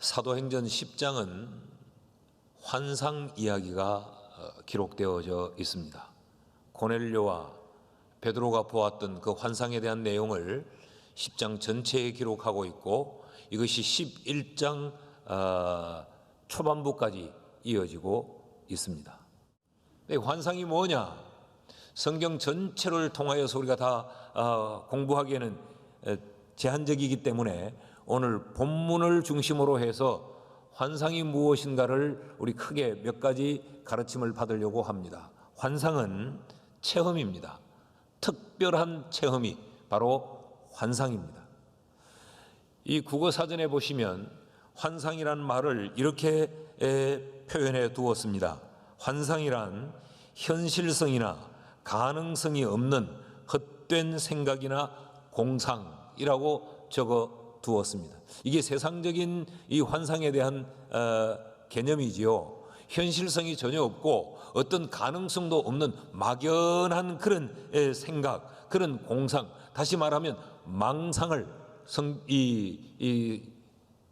사도행전 10장은 환상 이야기가 기록되어져 있습니다. 고넬료와 베드로가 보았던 그 환상에 대한 내용을 10장 전체에 기록하고 있고, 이것이 11장 초반부까지 이어지고 있습니다. 환상이 뭐냐? 성경 전체를 통하여서 우리가 다 공부하기에는 제한적이기 때문에 오늘 본문을 중심으로 해서 환상이 무엇인가를 우리 크게 몇 가지 가르침을 받으려고 합니다. 환상은 체험입니다. 특별한 체험이 바로 환상입니다. 이 국어사전에 보시면 환상이란 말을 이렇게 표현해 두었습니다. 환상이란 현실성이나 가능성이 없는 헛된 생각이나 공상이라고 적어 두었습니다. 이게 세상적인 이 환상에 대한 개념이지요. 현실성이 전혀 없고 어떤 가능성도 없는 막연한 그런 생각, 그런 공상, 다시 말하면 망상을 이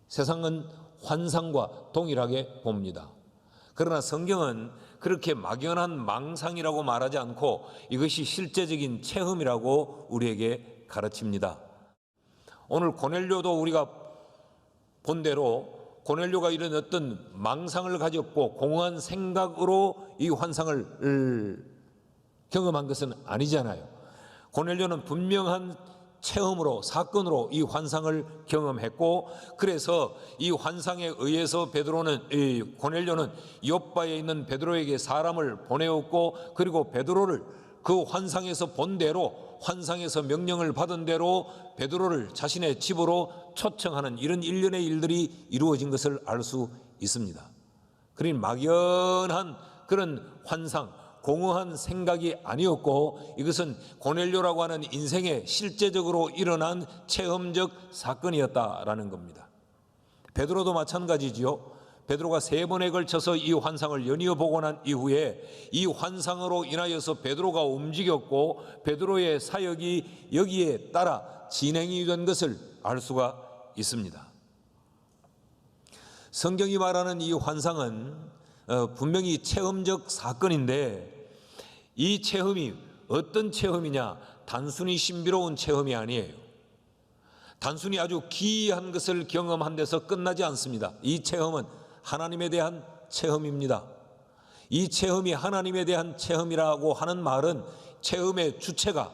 세상은 환상과 동일하게 봅니다. 그러나 성경은 그렇게 막연한 망상이라고 말하지 않고 이것이 실제적인 체험이라고 우리에게 가르칩니다. 오늘 고넬료도 우리가 본 대로 고넬료가 이런 어떤 망상을 가졌고 공허한 생각으로 이 환상을 경험한 것은 아니잖아요. 고넬료는 분명한 체험으로, 사건으로 이 환상을 경험했고, 그래서 이 환상에 의해서 고넬료는 요빠에 있는 베드로에게 사람을 보내었고, 그리고 베드로를 그 환상에서 본 대로, 환상에서 명령을 받은 대로 베드로를 자신의 집으로 초청하는 이런 일련의 일들이 이루어진 것을 알 수 있습니다. 그러니 막연한 그런 환상, 공허한 생각이 아니었고, 이것은 고넬료라고 하는 인생에 실제적으로 일어난 체험적 사건이었다라는 겁니다. 베드로도 마찬가지지요. 베드로가 3번에 걸쳐서 이 환상을 연이어 보고 난 이후에 이 환상으로 인하여서 베드로가 움직였고, 베드로의 사역이 여기에 따라 진행이 된 것을 알 수가 있습니다. 성경이 말하는 이 환상은 분명히 체험적 사건인데, 이 체험이 어떤 체험이냐? 단순히 신비로운 체험이 아니에요. 단순히 아주 기이한 것을 경험한 데서 끝나지 않습니다. 이 체험은 하나님에 대한 체험입니다. 이 체험이 하나님에 대한 체험이라고 하는 말은 체험의 주체가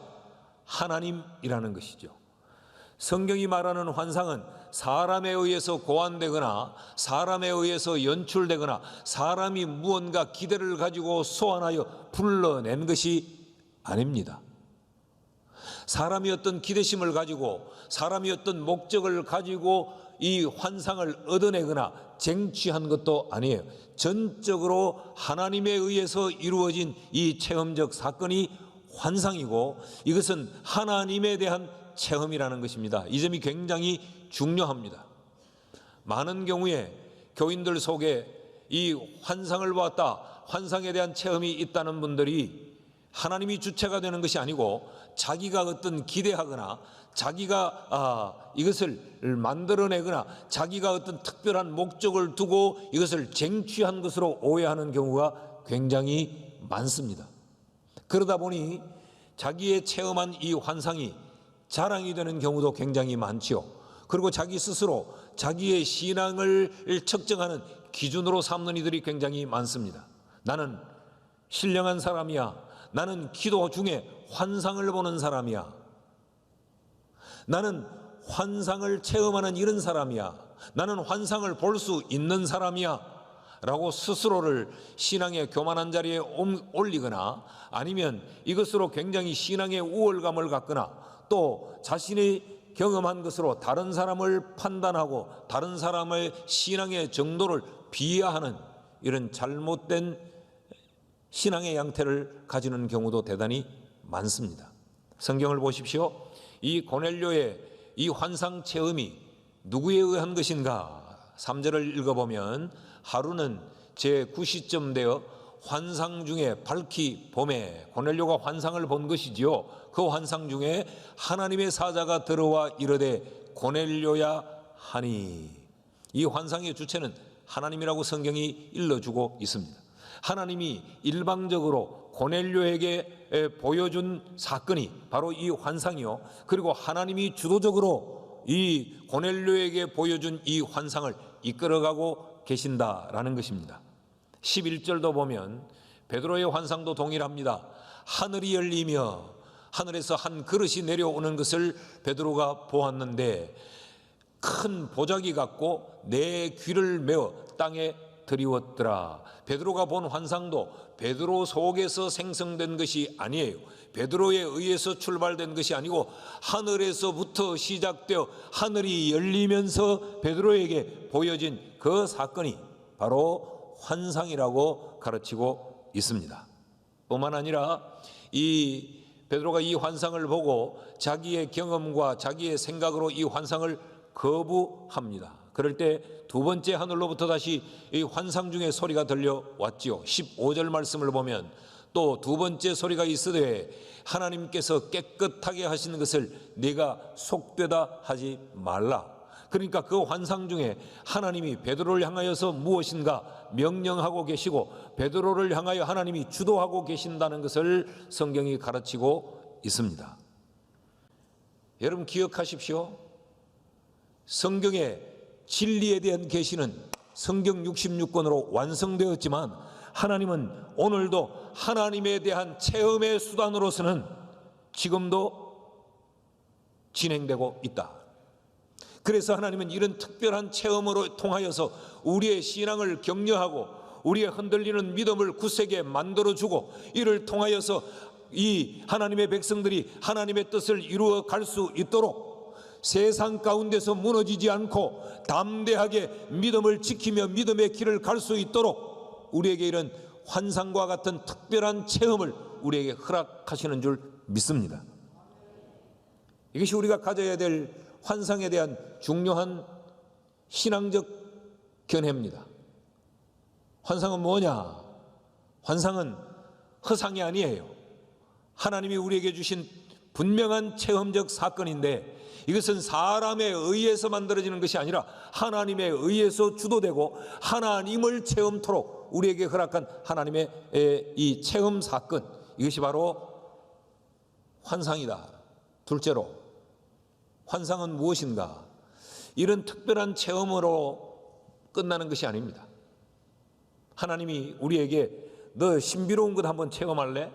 하나님이라는 것이죠. 성경이 말하는 환상은 사람에 의해서 고안되거나 사람에 의해서 연출되거나 사람이 무언가 기대를 가지고 소환하여 불러낸 것이 아닙니다. 사람이 어떤 기대심을 가지고, 사람이 어떤 목적을 가지고 이 환상을 얻어내거나 쟁취한 것도 아니에요. 전적으로 하나님에 의해서 이루어진 이 체험적 사건이 환상이고, 이것은 하나님에 대한 체험이라는 것입니다. 이 점이 굉장히 중요합니다. 많은 경우에 교인들 속에 이 환상을 보았다, 환상에 대한 체험이 있다는 분들이 하나님이 주체가 되는 것이 아니고 자기가 어떤 기대하거나 자기가 이것을 만들어내거나 자기가 어떤 특별한 목적을 두고 이것을 쟁취한 것으로 오해하는 경우가 굉장히 많습니다. 그러다 보니 자기의 체험한 이 환상이 자랑이 되는 경우도 굉장히 많지요. 그리고 자기 스스로 자기의 신앙을 측정하는 기준으로 삼는 이들이 굉장히 많습니다. 나는 신령한 사람이야. 나는 기도 중에 환상을 보는 사람이야. 나는 환상을 체험하는 이런 사람이야. 나는 환상을 볼 수 있는 사람이야 라고 스스로를 신앙의 교만한 자리에 올리거나, 아니면 이것으로 굉장히 신앙의 우월감을 갖거나, 또 자신이 경험한 것으로 다른 사람을 판단하고 다른 사람의 신앙의 정도를 비하하는 이런 잘못된 신앙의 양태를 가지는 경우도 대단히 많습니다. 성경을 보십시오. 이 고넬료의 이 환상 체험이 누구에 의한 것인가? 3절을 읽어보면, 하루는 제9시쯤 되어 환상 중에 밝히 봄에, 고넬료가 환상을 본 것이지요. 그 환상 중에 하나님의 사자가 들어와 이르되 고넬료야 하니, 이 환상의 주체는 하나님이라고 성경이 일러주고 있습니다. 하나님이 일방적으로 고넬료에게 보여준 사건이 바로 이 환상이요, 그리고 하나님이 주도적으로 이 고넬료에게 보여준 이 환상을 이끌어가고 계신다라는 것입니다. 11절도 보면 베드로의 환상도 동일합니다. 하늘이 열리며 하늘에서 한 그릇이 내려오는 것을 베드로가 보았는데 큰 보자기 같고 내 귀를 메어 땅에 드리웠더라. 베드로가 본 환상도 베드로 속에서 생성된 것이 아니에요. 베드로에 의해서 출발된 것이 아니고 하늘에서부터 시작되어 하늘이 열리면서 베드로에게 보여진 그 사건이 바로 환상이라고 가르치고 있습니다. 뿐만 아니라 이 베드로가 이 환상을 보고 자기의 경험과 자기의 생각으로 이 환상을 거부합니다. 그럴 때 두 번째 하늘로부터 다시 이 환상 중에 소리가 들려왔지요. 15절 말씀을 보면 또 두 번째 소리가 있으되 하나님께서 깨끗하게 하시는 것을 네가 속되다 하지 말라. 그러니까 그 환상 중에 하나님이 베드로를 향하여서 무엇인가 명령하고 계시고 베드로를 향하여 하나님이 주도하고 계신다는 것을 성경이 가르치고 있습니다. 여러분 기억하십시오. 성경의 진리에 대한 계시는 성경 66권으로 완성되었지만 하나님은 오늘도 하나님에 대한 체험의 수단으로서는 지금도 진행되고 있다. 그래서 하나님은 이런 특별한 체험으로 통하여서 우리의 신앙을 격려하고 우리의 흔들리는 믿음을 굳세게 만들어주고 이를 통하여서 이 하나님의 백성들이 하나님의 뜻을 이루어 갈 수 있도록 세상 가운데서 무너지지 않고 담대하게 믿음을 지키며 믿음의 길을 갈 수 있도록 우리에게 이런 환상과 같은 특별한 체험을 우리에게 허락하시는 줄 믿습니다. 이것이 우리가 가져야 될 환상에 대한 중요한 신앙적 견해입니다. 환상은 뭐냐? 환상은 허상이 아니에요. 하나님이 우리에게 주신 분명한 체험적 사건인데 이것은 사람에 의해서 만들어지는 것이 아니라 하나님에 의해서 주도되고 하나님을 체험토록 우리에게 허락한 하나님의 이 체험 사건, 이것이 바로 환상이다. 둘째로 환상은 무엇인가? 이런 특별한 체험으로 끝나는 것이 아닙니다. 하나님이 우리에게 너 신비로운 것 한번 체험할래?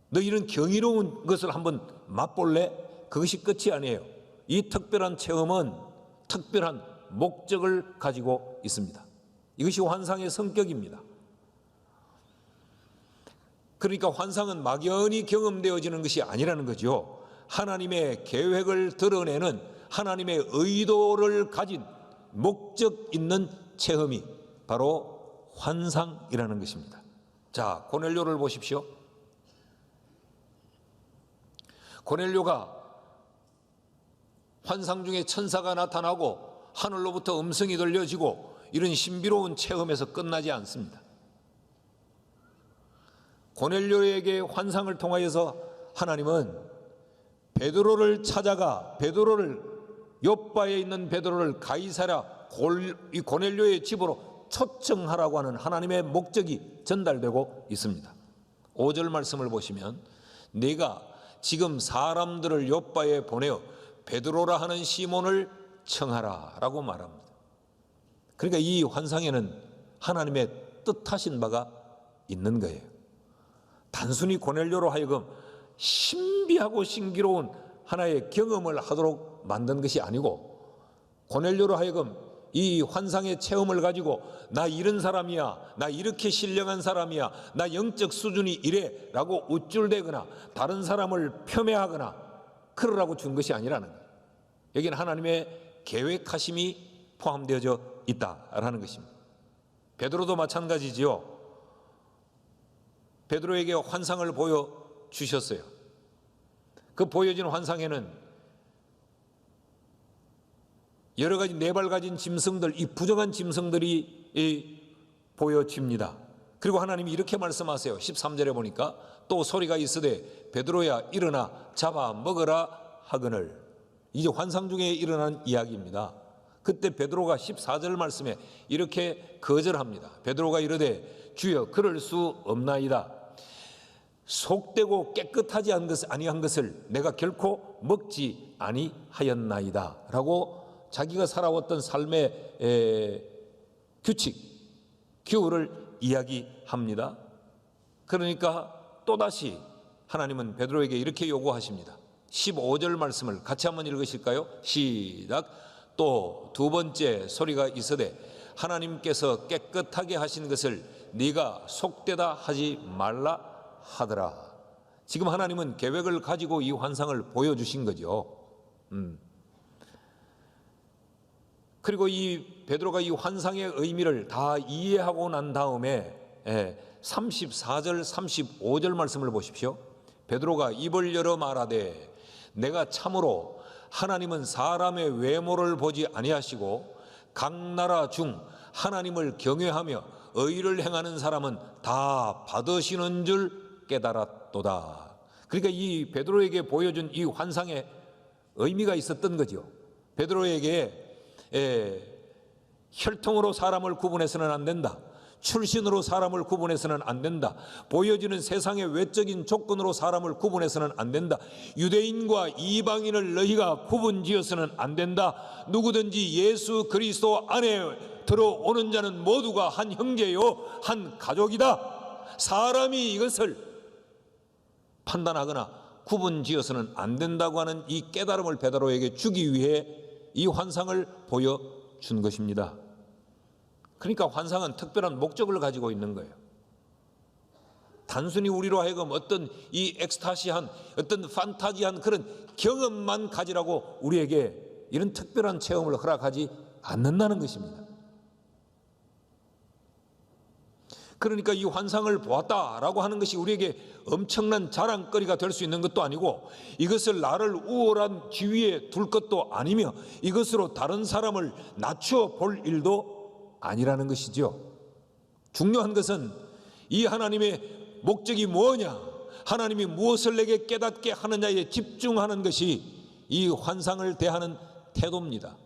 너 이런 경이로운 것을 한번 맛볼래? 그것이 끝이 아니에요. 이 특별한 체험은 특별한 목적을 가지고 있습니다. 이것이 환상의 성격입니다. 그러니까 환상은 막연히 경험되어지는 것이 아니라는 거죠. 하나님의 계획을 드러내는 하나님의 의도를 가진 목적 있는 체험이 바로 환상이라는 것입니다. 자, 고넬료를 보십시오. 고넬료가 환상 중에 천사가 나타나고 하늘로부터 음성이 들려지고 이런 신비로운 체험에서 끝나지 않습니다. 고넬료에게 환상을 통하여서 하나님은 베드로를 찾아가 요바에 있는 베드로를 가이사랴 이 고넬료의 집으로 초청하라고 하는 하나님의 목적이 전달되고 있습니다. 5절 말씀을 보시면 네가 지금 사람들을 요바에 보내어 베드로라 하는 시몬을 청하라 라고 말합니다. 그러니까 이 환상에는 하나님의 뜻하신 바가 있는 거예요. 단순히 고넬료로 하여금 신비하고 신기로운 하나의 경험을 하도록 만든 것이 아니고 고넬료로 하여금 이 환상의 체험을 가지고 나 이런 사람이야, 나 이렇게 신령한 사람이야, 나 영적 수준이 이래 라고 우쭐대거나 다른 사람을 폄훼하거나 그러라고 준 것이 아니라는 거예요. 여기는 하나님의 계획하심이 포함되어져 있다라는 것입니다. 베드로도 마찬가지지요. 베드로에게 환상을 보여주셨어요. 그 보여진 환상에는 여러 가지 네 발 가진 짐승들, 이 부정한 짐승들이 보여집니다. 그리고 하나님이 이렇게 말씀하세요. 13절에 보니까 또 소리가 있으되 베드로야 일어나 잡아 먹으라 하거늘. 이제 환상 중에 일어난 이야기입니다. 그때 베드로가 14절 말씀에 이렇게 거절합니다. 베드로가 이르되 주여 그럴 수 없나이다. 속되고 깨끗하지 아니한 것을 내가 결코 먹지 아니하였나이다 라고 자기가 살아왔던 삶의 규칙, 규율을 이야기합니다. 그러니까 또다시 하나님은 베드로에게 이렇게 요구하십니다. 15절 말씀을 같이 한번 읽으실까요? 시작. 또 두 번째 소리가 있으되 하나님께서 깨끗하게 하신 것을 네가 속되다 하지 말라 하더라. 지금 하나님은 계획을 가지고 이 환상을 보여주신 거죠. 그리고 이 베드로가 이 환상의 의미를 다 이해하고 난 다음에 34절 35절 말씀을 보십시오. 베드로가 입을 열어 말하되 내가 참으로 하나님은 사람의 외모를 보지 아니하시고 각 나라 중 하나님을 경외하며 의를 행하는 사람은 다 받으시는 줄 깨달았도다. 그러니까 이 베드로에게 보여준 이 환상에 의미가 있었던 거죠. 베드로에게 혈통으로 사람을 구분해서는 안 된다. 출신으로 사람을 구분해서는 안 된다. 보여지는 세상의 외적인 조건으로 사람을 구분해서는 안 된다. 유대인과 이방인을 너희가 구분지어서는 안 된다. 누구든지 예수 그리스도 안에 들어오는 자는 모두가 한 형제요 한 가족이다. 사람이 이것을 판단하거나 구분지어서는 안 된다고 하는 이 깨달음을 베드로에게 주기 위해 이 환상을 보여준 것입니다. 그러니까 환상은 특별한 목적을 가지고 있는 거예요. 단순히 우리로 하여금 어떤 이 엑스타시한 어떤 판타지한 그런 경험만 가지라고 우리에게 이런 특별한 체험을 허락하지 않는다는 것입니다. 그러니까 이 환상을 보았다라고 하는 것이 우리에게 엄청난 자랑거리가 될 수 있는 것도 아니고 이것을 나를 우월한 지위에 둘 것도 아니며 이것으로 다른 사람을 낮춰 볼 일도 아니라는 것이죠. 중요한 것은 이 하나님의 목적이 뭐냐, 하나님이 무엇을 내게 깨닫게 하느냐에 집중하는 것이 이 환상을 대하는 태도입니다.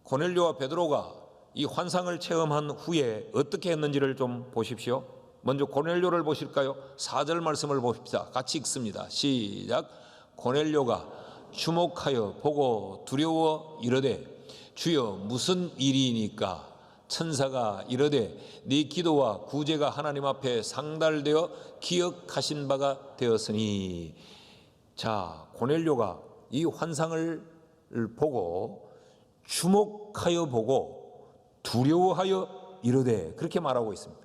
고넬료와 베드로가 이 환상을 체험한 후에 어떻게 했는지를 좀 보십시오. 먼저 고넬료를 보실까요? 4절 말씀을 봅시다. 같이 읽습니다. 시작. 고넬료가 주목하여 보고 두려워 이르되 주여 무슨 일이니까? 천사가 이르되 네 기도와 구제가 하나님 앞에 상달되어 기억하신 바가 되었으니. 자, 고넬료가 이 환상을 보고 주목하여 보고 두려워하여 이르되 그렇게 말하고 있습니다.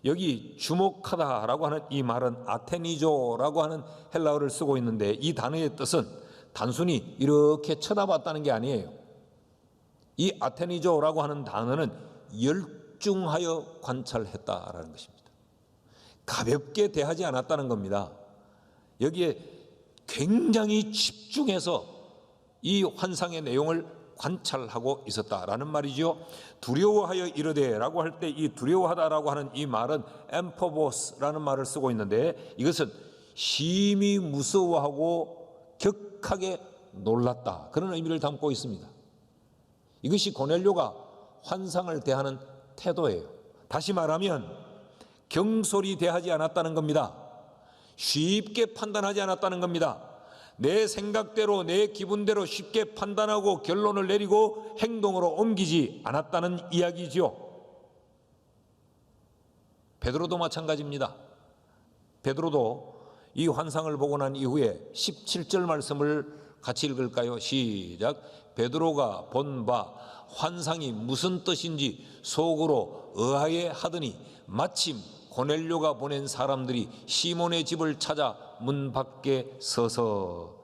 여기 주목하다라고 하는 이 말은 아테니조라고 하는 헬라어를 쓰고 있는데 이 단어의 뜻은 단순히 이렇게 쳐다봤다는 게 아니에요. 이 아테니조라고 하는 단어는 열중하여 관찰했다라는 것입니다. 가볍게 대하지 않았다는 겁니다. 여기에 굉장히 집중해서 이 환상의 내용을 관찰하고 있었다라는 말이죠. 두려워하여 이르되라고 할 때 이 두려워하다라고 하는 이 말은 엠포보스라는 말을 쓰고 있는데 이것은 심히 무서워하고 격하게 놀랐다 그런 의미를 담고 있습니다. 이것이 고넬료가 환상을 대하는 태도예요. 다시 말하면 경솔히 대하지 않았다는 겁니다. 쉽게 판단하지 않았다는 겁니다. 내 생각대로 내 기분대로 쉽게 판단하고 결론을 내리고 행동으로 옮기지 않았다는 이야기지요. 베드로도 마찬가지입니다. 베드로도 이 환상을 보고 난 이후에 17절 말씀을 같이 읽을까요? 시작. 베드로가 본 바 환상이 무슨 뜻인지 속으로 의아해 하더니 마침 고넬료가 보낸 사람들이 시몬의 집을 찾아 문 밖에 서서.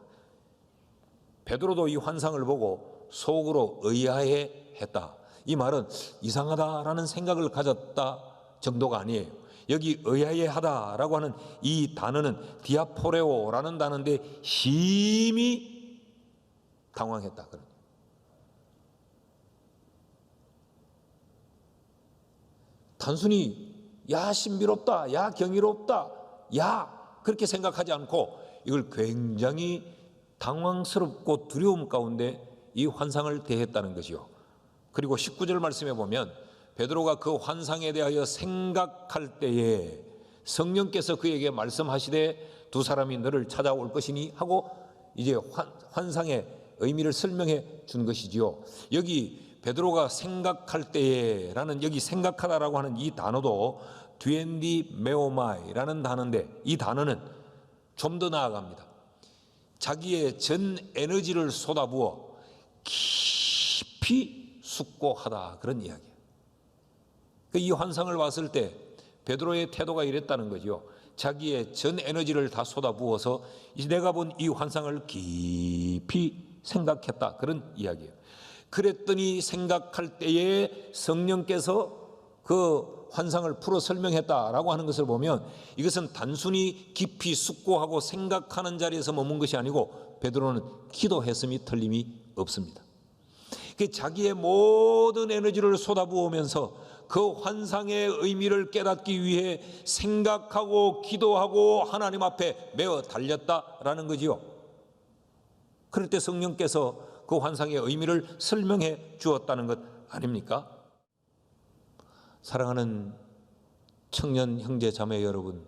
베드로도 이 환상을 보고 속으로 의아해 했다. 이 말은 이상하다라는 생각을 가졌다 정도가 아니에요. 여기 의아해 하다라고 하는 이 단어는 디아포레오라는 단어인데 심히 당황했다. 단순히 야 신비롭다, 야 경이롭다, 야 그렇게 생각하지 않고 이걸 굉장히 당황스럽고 두려움 가운데 이 환상을 대했다는 것이요. 그리고 19절 말씀에 보면 베드로가 그 환상에 대하여 생각할 때에 성령께서 그에게 말씀하시되 두 사람이 너를 찾아올 것이니 하고 이제 환상의 의미를 설명해 준 것이지요. 여기 베드로가 생각할 때에라는, 여기 생각하다라고 하는 이 단어도 뒤엔디 메오마이라는 단어인데, 이 단어는 좀 더 나아갑니다. 자기의 전 에너지를 쏟아부어 깊이 숙고하다, 그런 이야기예요. 이 환상을 봤을 때 베드로의 태도가 이랬다는 거죠. 자기의 전 에너지를 다 쏟아부어서 내가 본 이 환상을 깊이 생각했다, 그런 이야기예요. 그랬더니 생각할 때에 성령께서 그 환상을 풀어 설명했다라고 하는 것을 보면 이것은 단순히 깊이 숙고하고 생각하는 자리에서 머문 것이 아니고 베드로는 기도했음이 틀림이 없습니다. 자기의 모든 에너지를 쏟아부으면서 그 환상의 의미를 깨닫기 위해 생각하고 기도하고 하나님 앞에 메어 달렸다라는 거지요. 그럴 때 성령께서 그 환상의 의미를 설명해 주었다는 것 아닙니까? 사랑하는 청년 형제 자매 여러분,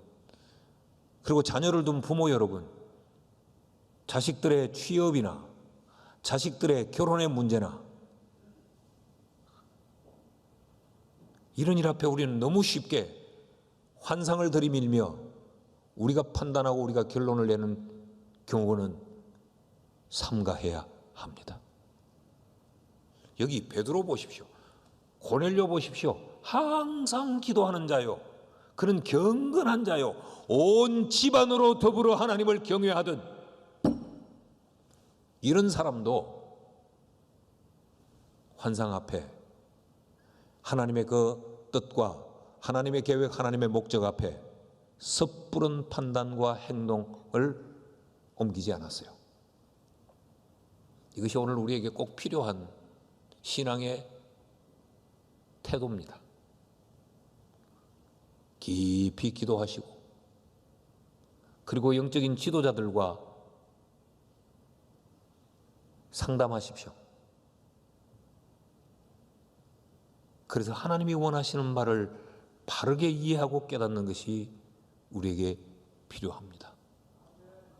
그리고 자녀를 둔 부모 여러분, 자식들의 취업이나 자식들의 결혼의 문제나 이런 일 앞에 우리는 너무 쉽게 환상을 들이밀며 우리가 판단하고 우리가 결론을 내는 경우는 삼가해야 합니다. 여기 베드로 보십시오. 고넬료 보십시오. 항상 기도하는 자요, 그는 경건한 자요, 온 집안으로 더불어 하나님을 경외하던 이런 사람도 환상 앞에 하나님의 그 뜻과 하나님의 계획, 하나님의 목적 앞에 섣부른 판단과 행동을 옮기지 않았어요. 이것이 오늘 우리에게 꼭 필요한 신앙의 태도입니다. 깊이 기도하시고, 그리고 영적인 지도자들과 상담하십시오. 그래서 하나님이 원하시는 말을 바르게 이해하고 깨닫는 것이 우리에게 필요합니다.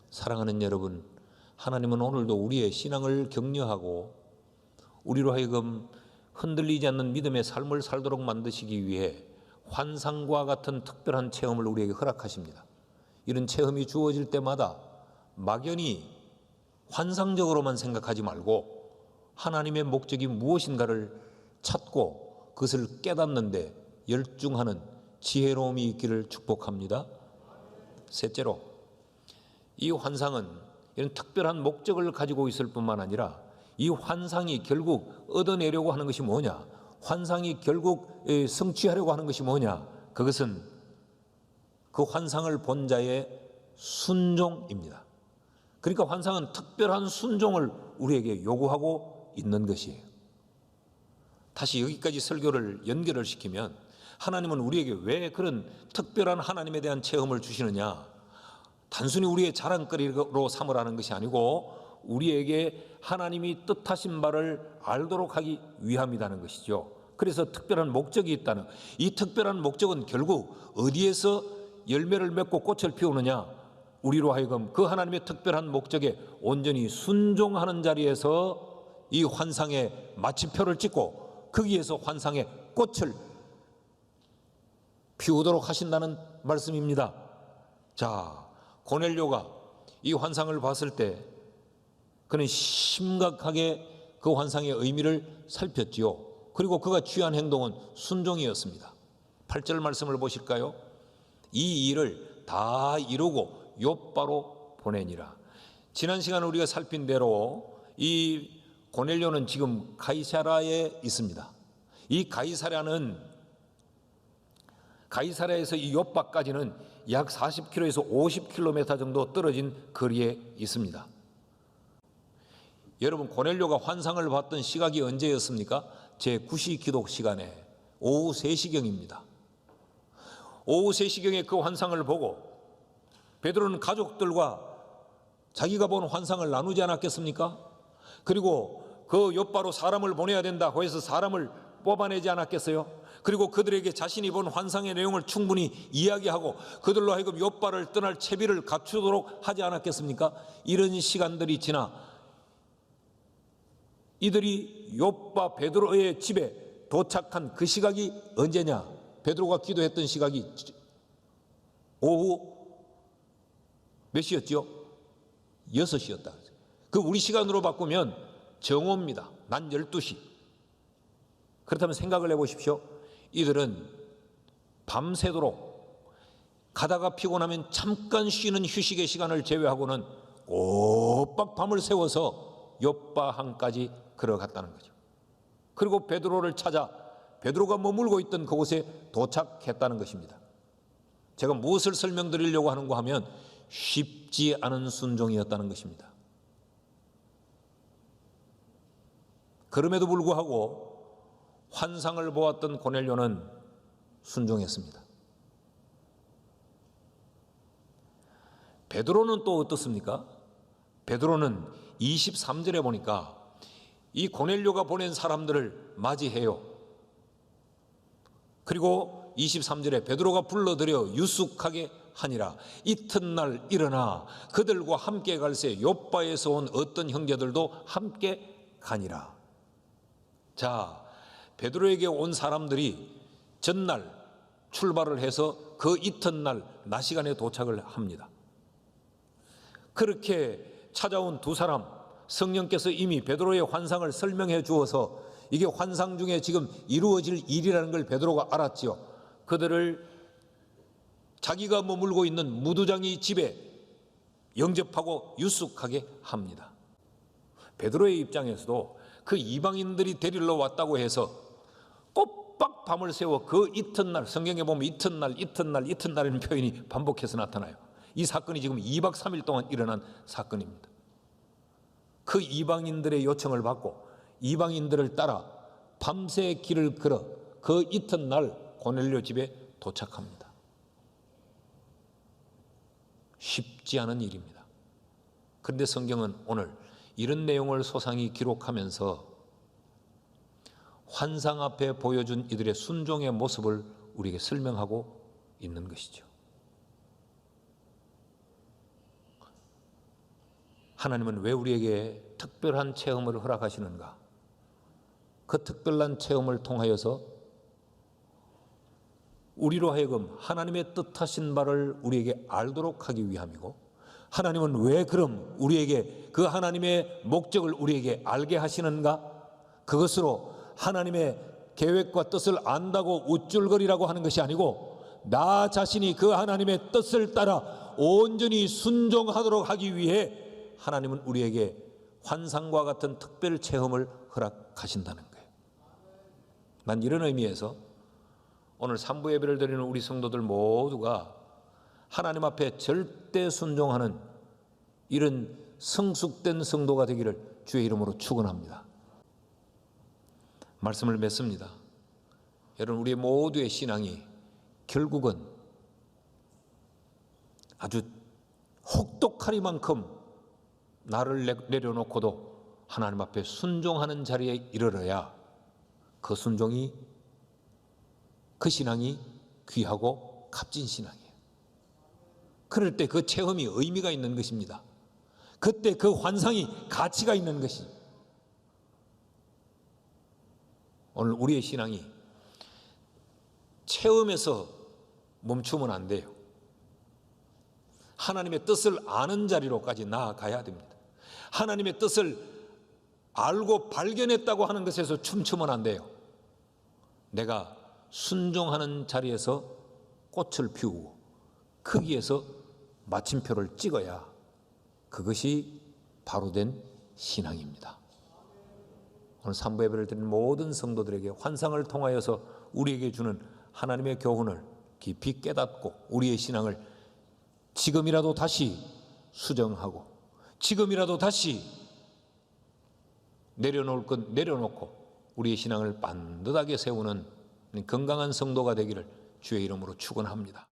사랑하는 여러분, 하나님은 오늘도 우리의 신앙을 격려하고 우리로 하여금 흔들리지 않는 믿음의 삶을 살도록 만드시기 위해 환상과 같은 특별한 체험을 우리에게 허락하십니다. 이런 체험이 주어질 때마다 막연히 환상적으로만 생각하지 말고 하나님의 목적이 무엇인가를 찾고 그것을 깨닫는데 열중하는 지혜로움이 있기를 축복합니다. 셋째로, 이 환상은 이런 특별한 목적을 가지고 있을 뿐만 아니라 이 환상이 결국 얻어내려고 하는 것이 뭐냐, 환상이 결국 성취하려고 하는 것이 뭐냐, 그것은 그 환상을 본 자의 순종입니다. 그러니까 환상은 특별한 순종을 우리에게 요구하고 있는 것이에요. 다시 여기까지 설교를 연결을 시키면 하나님은 우리에게 왜 그런 특별한 하나님에 대한 체험을 주시느냐, 단순히 우리의 자랑거리로 삼으라는 것이 아니고 우리에게 하나님이 뜻하신 바를 알도록 하기 위함이라는 것이죠. 그래서 특별한 목적이 있다는, 이 특별한 목적은 결국 어디에서 열매를 맺고 꽃을 피우느냐, 우리로 하여금 그 하나님의 특별한 목적에 온전히 순종하는 자리에서 이 환상의 마침표를 찍고 거기에서 환상의 꽃을 피우도록 하신다는 말씀입니다. 자, 고넬료가 이 환상을 봤을 때 그는 심각하게 그 환상의 의미를 살폈지요. 그리고 그가 취한 행동은 순종이었습니다. 8절 말씀을 보실까요? 이 일을 다 이루고 욥바로 보내니라. 지난 시간 우리가 살핀 대로 이 고넬료는 지금 가이사랴에 있습니다. 이 가이사랴에서 이 욥바까지는 약 40km에서 50km 정도 떨어진 거리에 있습니다. 여러분, 고넬료가 환상을 봤던 시각이 언제였습니까? 제9시 기독 시간에 오후 3시경입니다. 오후 3시경에 그 환상을 보고 베드로는 가족들과 자기가 본 환상을 나누지 않았겠습니까? 그리고 그 욥바로 사람을 보내야 된다고 해서 사람을 뽑아내지 않았겠어요? 그리고 그들에게 자신이 본 환상의 내용을 충분히 이야기하고 그들로 하여금 욥바를 떠날 채비를 갖추도록 하지 않았겠습니까? 이런 시간들이 지나 이들이 욥바 베드로의 집에 도착한 그 시각이 언제냐? 베드로가 기도했던 시각이 오후 몇 시였죠? 6시였다. 그 우리 시간으로 바꾸면 정오입니다. 낮 12시. 그렇다면 생각을 해보십시오. 이들은 밤새도록 가다가 피곤하면 잠깐 쉬는 휴식의 시간을 제외하고는 꼬박 밤을 새워서 욥바항까지 걸어갔다는 거죠. 그리고 베드로를 찾아 베드로가 머물고 있던 그곳에 도착했다는 것입니다. 제가 무엇을 설명드리려고 하는가 하면 쉽지 않은 순종이었다는 것입니다. 그럼에도 불구하고 환상을 보았던 고넬료는 순종했습니다. 베드로는 또 어떻습니까? 베드로는 23절에 보니까 이 고넬료가 보낸 사람들을 맞이해요. 그리고 23절에 베드로가 불러들여 유숙하게 하니라. 이튿날 일어나 그들과 함께 갈새 욥바에서 온 어떤 형제들도 함께 가니라. 자, 베드로에게 온 사람들이 전날 출발을 해서 그 이튿날 낮 시간에 도착을 합니다. 그렇게 찾아온 두 사람, 성령께서 이미 베드로의 환상을 설명해 주어서 이게 환상 중에 지금 이루어질 일이라는 걸 베드로가 알았지요. 그들을 자기가 머물고 있는 무두장이 집에 영접하고 유숙하게 합니다. 베드로의 입장에서도 그 이방인들이 데리러 왔다고 해서 꼬박 밤을 세워 그 이튿날, 성경에 보면 이튿날이라는 표현이 반복해서 나타나요. 이 사건이 지금 2박 3일 동안 일어난 사건입니다. 그 이방인들의 요청을 받고 이방인들을 따라 밤새 길을 걸어 그 이튿날 고넬료 집에 도착합니다. 쉽지 않은 일입니다. 그런데 성경은 오늘 이런 내용을 소상히 기록하면서 환상 앞에 보여준 이들의 순종의 모습을 우리에게 설명하고 있는 것이죠. 하나님은 왜 우리에게 특별한 체험을 허락하시는가? 그 특별한 체험을 통하여서 우리로 하여금 하나님의 뜻하신 바를 우리에게 알도록 하기 위함이고, 하나님은 왜 그럼 우리에게 그 하나님의 목적을 우리에게 알게 하시는가? 그것으로 하나님의 계획과 뜻을 안다고 우쭐거리라고 하는 것이 아니고, 나 자신이 그 하나님의 뜻을 따라 온전히 순종하도록 하기 위해 하나님은 우리에게 환상과 같은 특별 체험을 허락하신다는 거예요. 난 이런 의미에서 오늘 3부 예배를 드리는 우리 성도들 모두가 하나님 앞에 절대 순종하는 이런 성숙된 성도가 되기를 주의 이름으로 축원합니다. 말씀을 맺습니다. 여러분, 우리 모두의 신앙이 결국은 아주 혹독하리만큼 나를 내려놓고도 하나님 앞에 순종하는 자리에 이르러야 그 순종이, 그 신앙이 귀하고 값진 신앙이에요. 그럴 때 그 체험이 의미가 있는 것입니다. 그때 그 환상이 가치가 있는 것이. 오늘 우리의 신앙이 체험에서 멈추면 안 돼요. 하나님의 뜻을 아는 자리로까지 나아가야 됩니다. 하나님의 뜻을 알고 발견했다고 하는 것에서 춤추면 안 돼요. 내가 순종하는 자리에서 꽃을 피우고 거기에서 마침표를 찍어야 그것이 바로 된 신앙입니다. 오늘 3부 예배를 드리는 모든 성도들에게 환상을 통하여서 우리에게 주는 하나님의 교훈을 깊이 깨닫고 우리의 신앙을 지금이라도 다시 수정하고 지금이라도 다시 내려놓을 것 내려놓고 우리의 신앙을 반듯하게 세우는 건강한 성도가 되기를 주의 이름으로 축원합니다.